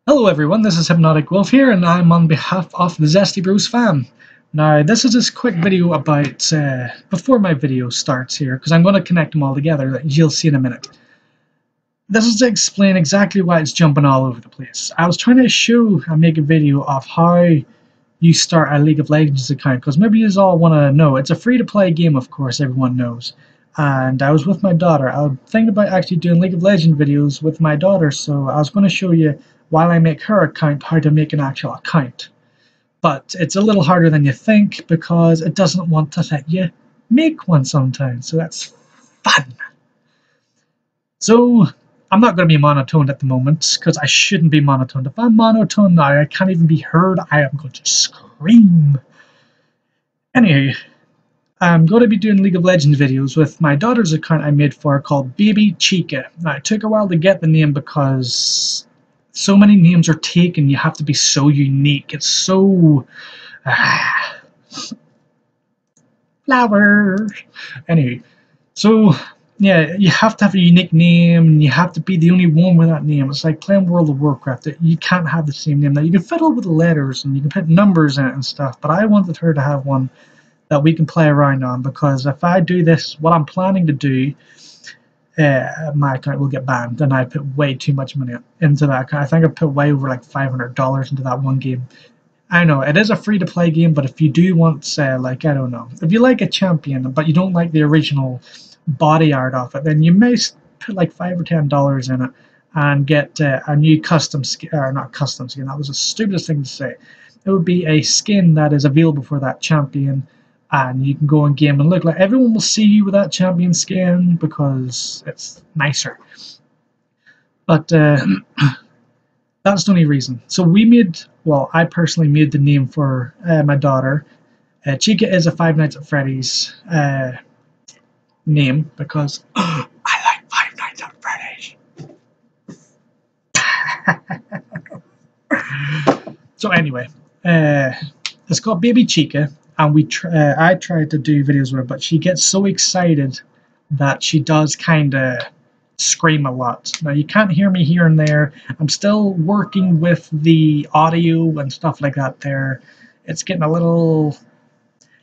Hello everyone, this is Hypnotic Wo1f here, and I'm on behalf of the ZestyBros fam. Now, this is just a quick video about, before my video starts here, because I'm going to connect them all together, that you'll see in a minute. This is to explain exactly why it's jumping all over the place. I was trying to show and make a video of how you start a League of Legends account, because maybe you all want to know. It's a free-to-play game, of course, everyone knows. And I was with my daughter. I was thinking about actually doing League of Legends videos with my daughter, so I was going to show you, while I make her account, how to make an actual account. But it's a little harder than you think, because it doesn't want to let you make one sometimes, so that's fun. So I'm not going to be monotoned at the moment, because I shouldn't be monotoned. If I'm monotone now, I can't even be heard. I am going to scream. Anyway, I'm going to be doing League of Legends videos with my daughter's account I made for her called BabyChica. Now, it took a while to get the name because so many names are taken. You have to be so unique. It's so... flowers. Anyway, so yeah, you have to have a unique name, and you have to be the only one with that name. It's like playing World of Warcraft. You can't have the same name. Now, you can fiddle with the letters, and you can put numbers in it and stuff, but I wanted her to have one that we can play around on, because if I do this, what I'm planning to do, my account will get banned, and I put way too much money into that account. I think I put way over like $500 into that one game. I know it is a free-to-play game, but if you do want, like, I don't know, if you like a champion but you don't like the original body art of it, then you may put like $5 or $10 in it and get a new custom skin, or not custom skin. That was the stupidest thing to say. It would be a skin that is available for that champion, and you can go in game and look like everyone will see you with that champion skin because it's nicer. But that's the only reason. So we made, well, I personally made the name for my daughter. Chica is a Five Nights at Freddy's name, because I like Five Nights at Freddy's. So anyway, it's called BabyChica. And I tried to do videos with her, but she gets so excited that she does kind of scream a lot. Now, you can't hear me here and there. I'm still working with the audio and stuff like that there. It's getting a little...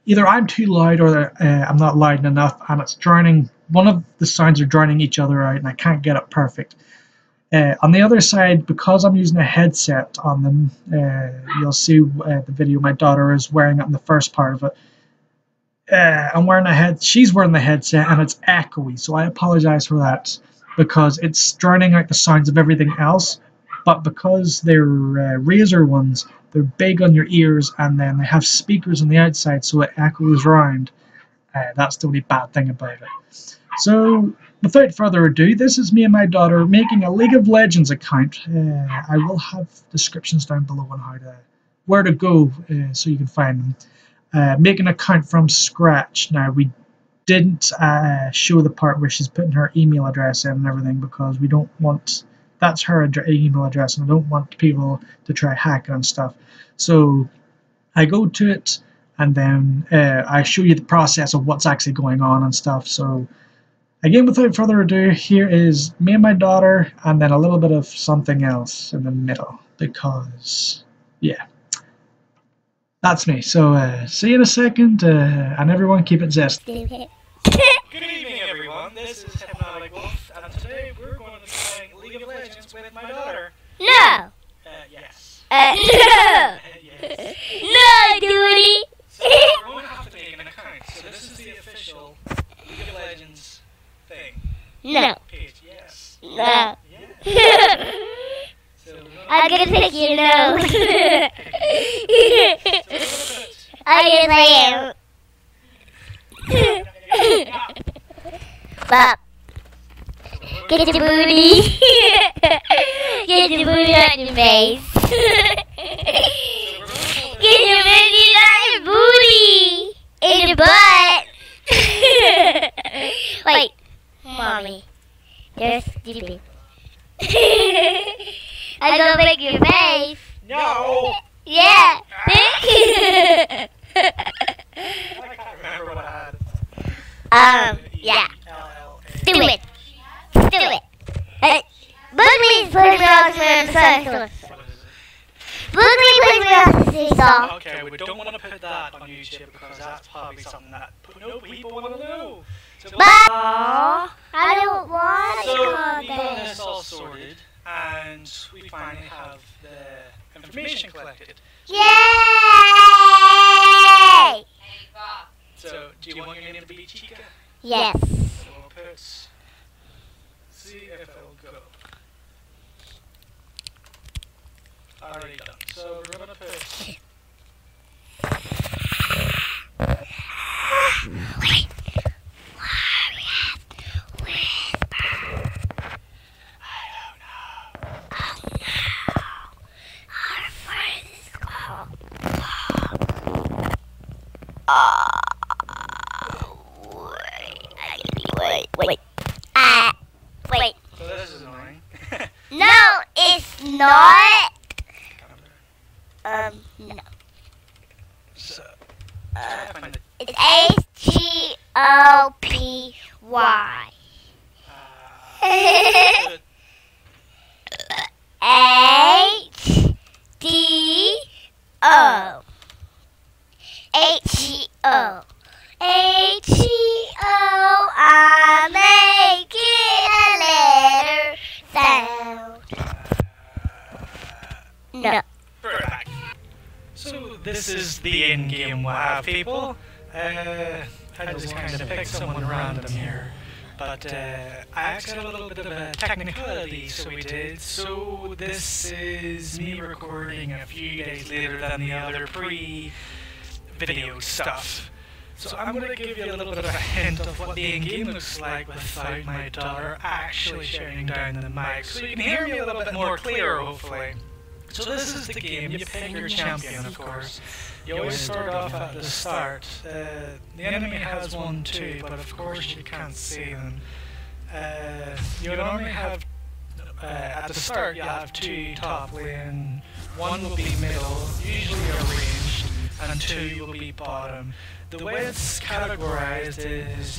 Either I'm too loud or I'm not loud enough, and it's drowning. One of the sounds are drowning each other out, and I can't get it perfect. On the other side, because I'm using a headset on them, you'll see the video my daughter is wearing it in the first part of it. She's wearing the headset, and it's echoey, so I apologize for that, because it's drowning out the sounds of everything else. But because they're Razer ones, they're big on your ears, and then they have speakers on the outside, so it echoes around. That's the only bad thing about it. So, without further ado, this is me and my daughter making a League of Legends account. I will have descriptions down below on where to go, so you can find them. Make an account from scratch. Now, we didn't show the part where she's putting her email address in and everything, because we don't want... That's her email address, and I don't want people to try hacking and stuff. So I go to it, and then I show you the process of what's actually going on and stuff. So again, without further ado, here is me and my daughter, and then a little bit of something else in the middle, because, yeah, that's me. So, see you in a second, and everyone keep it zesty. Good evening, everyone. This is Hypnotic Wo1f, and today we're going to be playing League of Legends with my daughter. No! Yes. No! Yes. No, duty! So we're going to have to make an account. So this is the official League of Legends thing. No. Page, yes. No. Yeah. So I'm gonna pick your nose. I guess I am. Bop. Get your booty. Get your booty on your face. Get your booty on your booty. In your butt. Wait. Mommy. You're stupid. I'm gonna make your face. no! Yeah. I can't remember what I had. Yeah. LLA. Do it. Do it. But please put me on the What is it? Boogly Boogly song. Okay, we don't want to put that on YouTube because that's probably something that no people want to know. So, But I don't want to so call we got this. this all sorted, and we finally have the information collected. Yay! So, do you want your name to be Chica? Yes. So we'll put. See if it'll go. Already done. So we're gonna put. Wait. Wait. Wait. So this is annoying. No, it's not. No. So, try to find it. It's HGOPY. HDO. HGO. HGO. I'm making a letter sound. No. Back. So this is the in-game WoW, people. I just kind of picked someone random here, but I actually had a little bit of a technicality, so we did. So this is me recording a few days later than the other pre-video stuff. So I'm going to give you a little bit of a hint of what the in-game looks like without my daughter actually shouting down the mic, so you can hear me a little bit more clear, hopefully. So this is the game. You pick your champion, of course. You always start off at the start. The enemy has one too, but of course you can't see them. You normally have, at the start, you have two top lane. One will be middle, usually arranged, and two will be bottom. The way it's categorized is,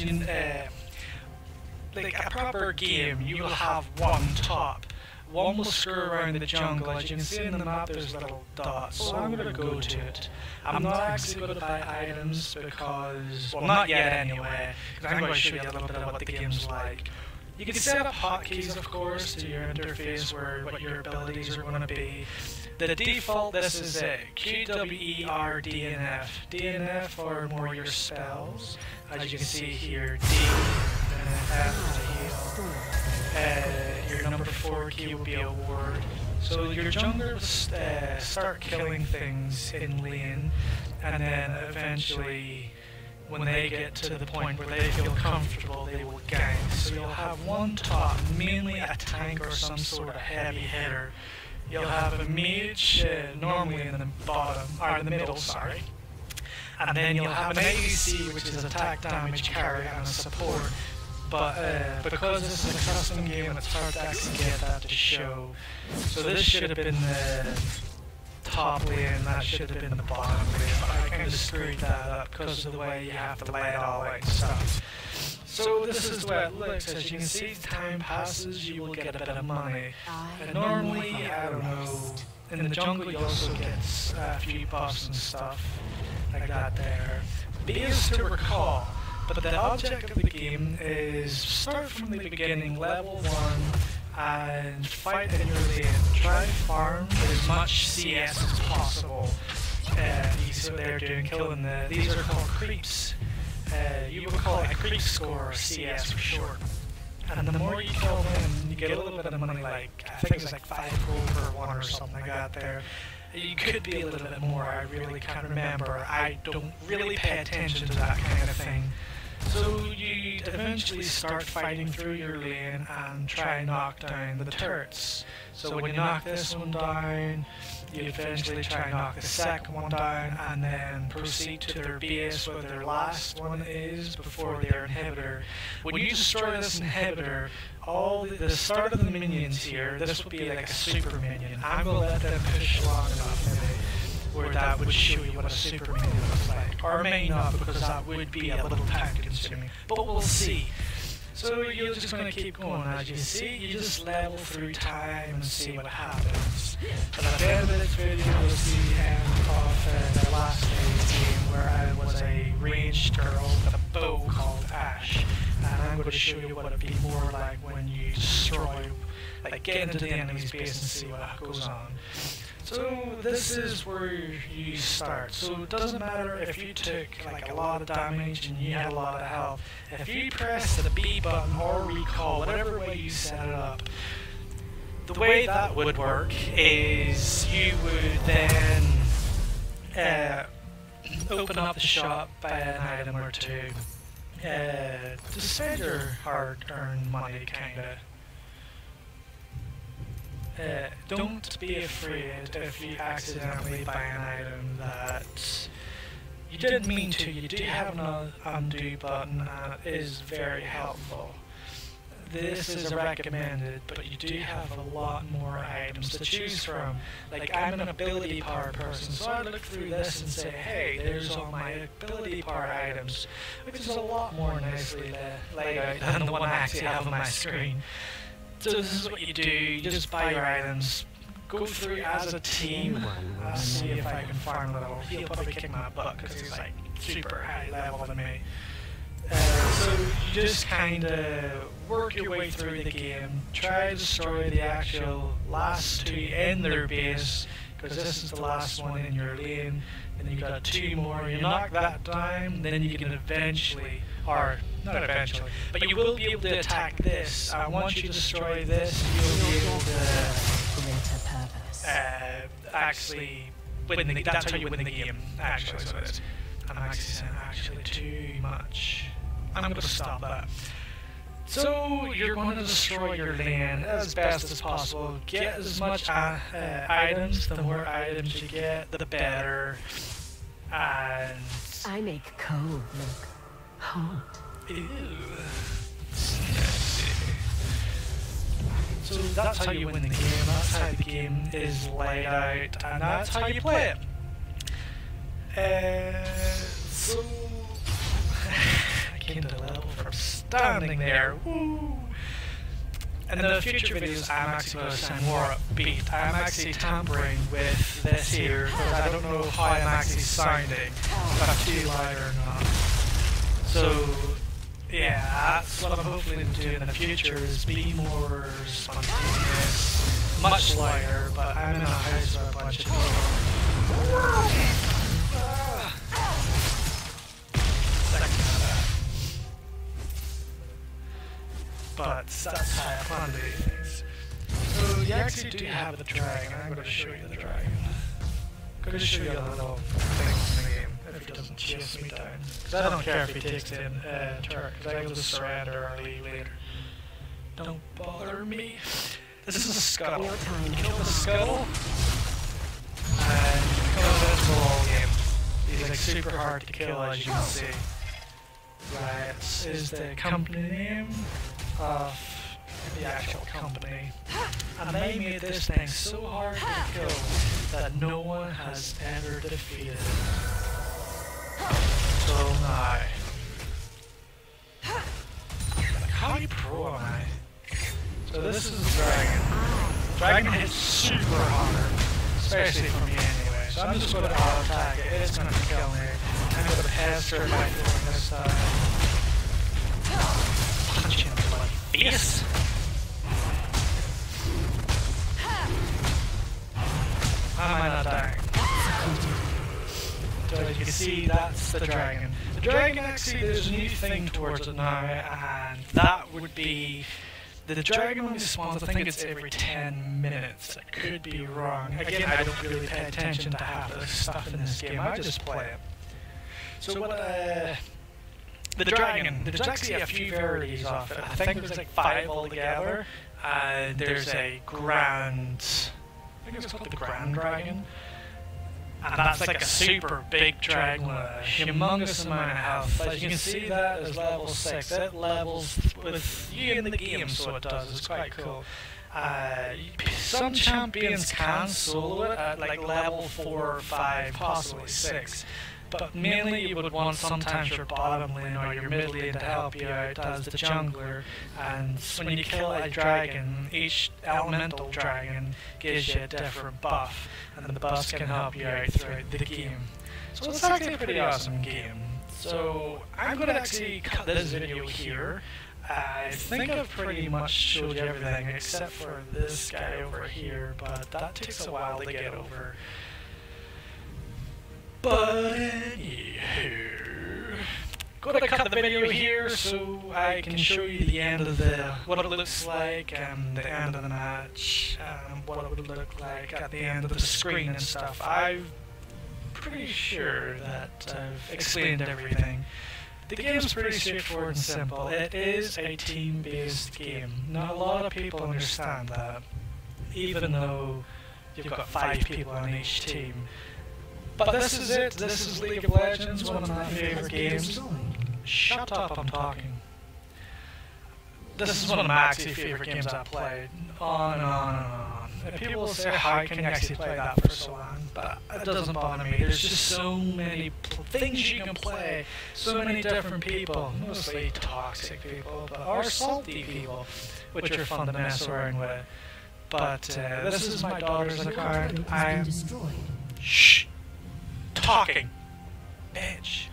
like a proper game, you will have one top. One will screw around the jungle. As you can see in the map, there's little dots, so I'm going to go to it. I'm not actually going to buy items because, well, not yet anyway, because I'm going to show you a little bit of what the game's like. You can set up hotkeys, of course, to your interface where what your abilities are going to be. The default, this is it, QWER DNF. DNF are more your spells, as you can see here, D, and F to heal. Your number 4 key will be a ward. So your jungler will start killing things in lane, and then eventually, when they get to the point where they feel comfortable, they will gank. So you'll have one top, mainly a tank or some sort of heavy hitter. You'll have a mage, normally in the bottom, or in the middle, sorry. And then you'll have an ADC, which is attack damage carry, and a support. But because this is a custom game and it's hard to actually get that to show, so this should have been the top lane, that should have been the bottom lane, but I kind of screwed that up because of the way you have to lay it all out and stuff. So this is the way it looks. As you can see, as time passes, you will get a bit of money. And normally, I don't know, in the jungle you also get a few buffs and stuff like that there. B is to recall. But the object of the game is start from the beginning, level 1, and fight in your lane. Try farm as much CS as possible. These are they're doing killing the. These are called creeps. You would call it a creep score, or CS for short. And the more you kill them, you get a little bit of money. Like I think it's like 5 gold per one or something like that. There. You could be a little bit more. I really can't remember. I don't really pay attention to that kind of thing. So you eventually start fighting through your lane and try and knock down the turrets. So when you knock this one down, you eventually try and knock the second one down and then proceed to their base where their last one is before their inhibitor. When you destroy this inhibitor, all the start of the minions here, this will be like a super minion. I'm going to let them push long enough maybe, where that would show you what a super minion looks like. Or may not, because that would be a little time consuming. But we'll see. So you're just going to keep going. As you see, you just level through time and see what happens. But at the end of this video, you'll see the end of the last day's game where I was a ranged girl with a bow called Ash. And I'm going to show you what it'd be more like when you destroy, like get into the enemy's base and see what goes on. So this is where you start. So it doesn't matter if you took like a lot of damage and you had a lot of health. If you press the B button or recall, whatever way you set it up, the way that would work is you would then open up the shop, buy an item or two, to spend your hard-earned money, kinda. Don't be afraid if you accidentally buy an item that you didn't mean to. You do have an undo button and it is very helpful. This is a recommended, but you do have a lot more items to choose from. Like, I'm an ability power person, so I look through this and say, hey, there's all my ability power items, which is a lot more nicely laid out than the one I actually have on my screen. So this is what you do, you just buy your items, go through as a team, see if I can farm a little. He'll probably kick my butt because he's like super high level than me. So you just kinda work your way through the game, try to destroy the actual last two in their base, because this is the last one in your lane, and you got two more. You knock that down, then you can eventually, or not eventually, but you will be able to attack this. Once you destroy this, you'll be able to actually win the, that's how you win the game, actually. So it is. I'm actually saying actually too much. I'm going to stop that. So you're going to destroy your lane as best as possible. Get as much items. The more items you get, the better. And I make cold look hot. Ew. So that's how you win the game. That's how the game is laid out, and that's how you play it. So I came to the level from standing there. Woo! In the future videos, I'm actually going to sound more upbeat. I'm actually tampering with this here because I don't know how I'm actually sounding, if I'm too loud or not. So yeah, that's what I'm hopefully to do in the future, is be more spontaneous, much lighter, but I'm in a house with a bunch of people. But that's how I plan to do things. So you actually do have the dragon. I'm going to show you the dragon. I'm going to show you the little things in the game if he doesn't chase me down. Because I don't care if he takes in turret, because I will just surrender or leave later. Don't bother me. This is a scuttle. You kill the scuttle, and you become invincible all game. He's like super hard to kill, as you can see. Right, this is the company name of the actual company, and they made this thing so hard to kill that no one has ever defeated it until now. Like, how pro am I? So this is the dragon. Dragon hits super hard, especially for me anyway, so I'm just going to auto attack it. It's going to kill me. I'm going to pester it by throwing this stuff. Punch him in the bloody face. How am I not dying? So as you can see, that's the dragon. The dragon, actually, there's a new thing towards it now, and that would be the dragon when it spawns. I think it's every 10 minutes. I could be wrong. Again, I don't really pay attention to half of the stuff in this game. I just play it. So what the dragon, there's actually a few varieties of it. I think there's like 5 altogether. There's a grand, I think it's called the Grand Dragon. And that's like a super big dragon with a humongous amount of health. As you can see, that is level 6. It levels with you in the game, so it does. It's quite cool. Some champions can solo it at like level 4 or 5, possibly 6. but mainly you would want sometimes your bottom lane or your mid lane to help you out as the jungler, and when you kill a dragon, each elemental dragon gives you a different buff, and the buffs can help you out throughout the game. So it's actually a pretty awesome game. So I'm going to actually cut this video here. I think I've pretty much showed you everything except for this guy over here, but that takes a while to get over. But anywho, gonna cut the video here so I can show you the end of what it looks like and the end of the match and what it would look like at the end of the screen and stuff. I'm pretty sure that I've explained everything. The game's pretty straightforward and simple. It is a team-based game. Not a lot of people understand that, even though you've got 5 people on each team. But this is it. This is League of Legends, one of my favorite games. Shut up, I'm talking. This is one of my actually favorite games I've played. On and on and on. People will say, how can you actually play that for so long? But it doesn't bother me. There's just so many things you can play. So many different people. Mostly toxic people, but or salty people, which are fun to mess around with. But this is my daughter's account. I'm... Shh! Talking! Bitch!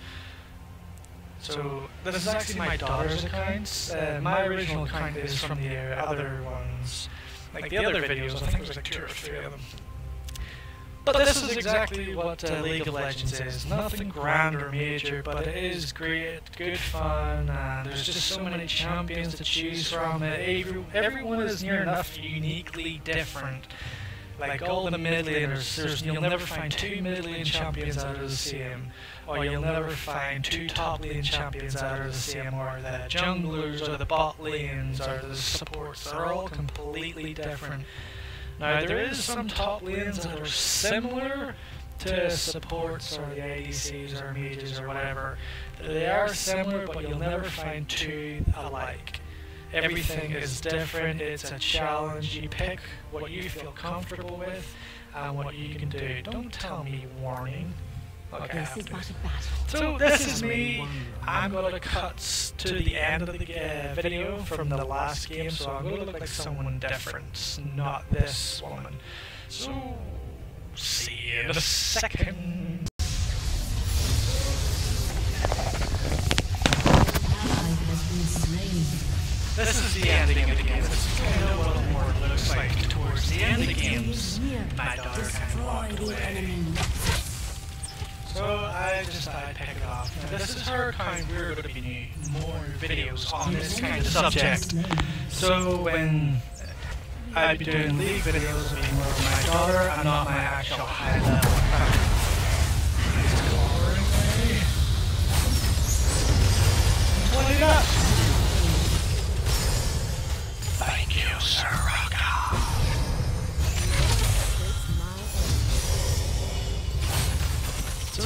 So, this is actually my daughter's account. My original account is from the other ones. Like the other videos, I think there's like 2 or 3 of them. But this is exactly what League of Legends is. Nothing grand or major, but it is great, good fun, and there's just so many champions to choose from. Everyone is near enough uniquely different. Like all the mid laners, you'll never find 2 mid lane champions that are the same, or you'll never find 2 top lane champions that are the same, or the junglers, or the bot lanes, or the supports. They're all completely different. Now there is some top lanes that are similar to supports, or the ADCs, or mages, or whatever. They are similar, but you'll never find 2 alike. Everything is different, it's a challenge. You pick what you feel comfortable with and what you can do. Don't tell me warning. Okay. So this is me. I'm going to cut to the end of the video from the last game, so I'm going to look like someone different, not this woman. So, see you in a second. This is the ending of the game. This is kind of what more it looks like towards the end of the games. My daughter kind of walked away. So I just thought I'd pick it off. Now, this is her kind. We're going to be doing more videos on this kind of subject. So when I'd be doing League videos, it'll be more of my daughter and not my actual high level. What up? Thank you, Sir Rocka. So,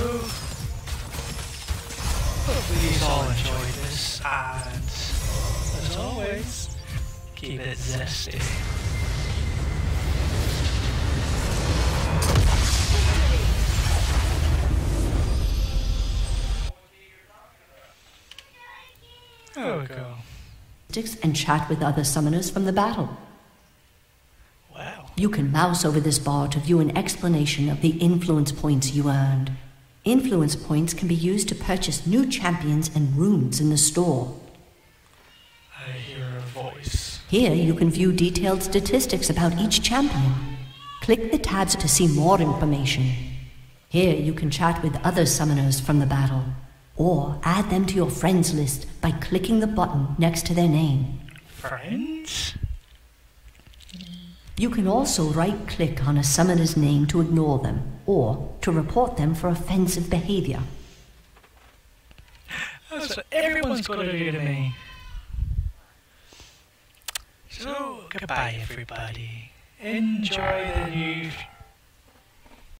hopefully you all enjoyed this, and as always, keep it zesty. There we go. And chat with other summoners from the battle. Wow. You can mouse over this bar to view an explanation of the influence points you earned. Influence points can be used to purchase new champions and runes in the store. I hear a voice. Here you can view detailed statistics about each champion. Click the tabs to see more information. Here you can chat with other summoners from the battle, or add them to your friends list by clicking the button next to their name. Friends? You can also right-click on a summoner's name to ignore them, or to report them for offensive behavior. That's what everyone's going to do to me. So, goodbye everybody. Enjoy the new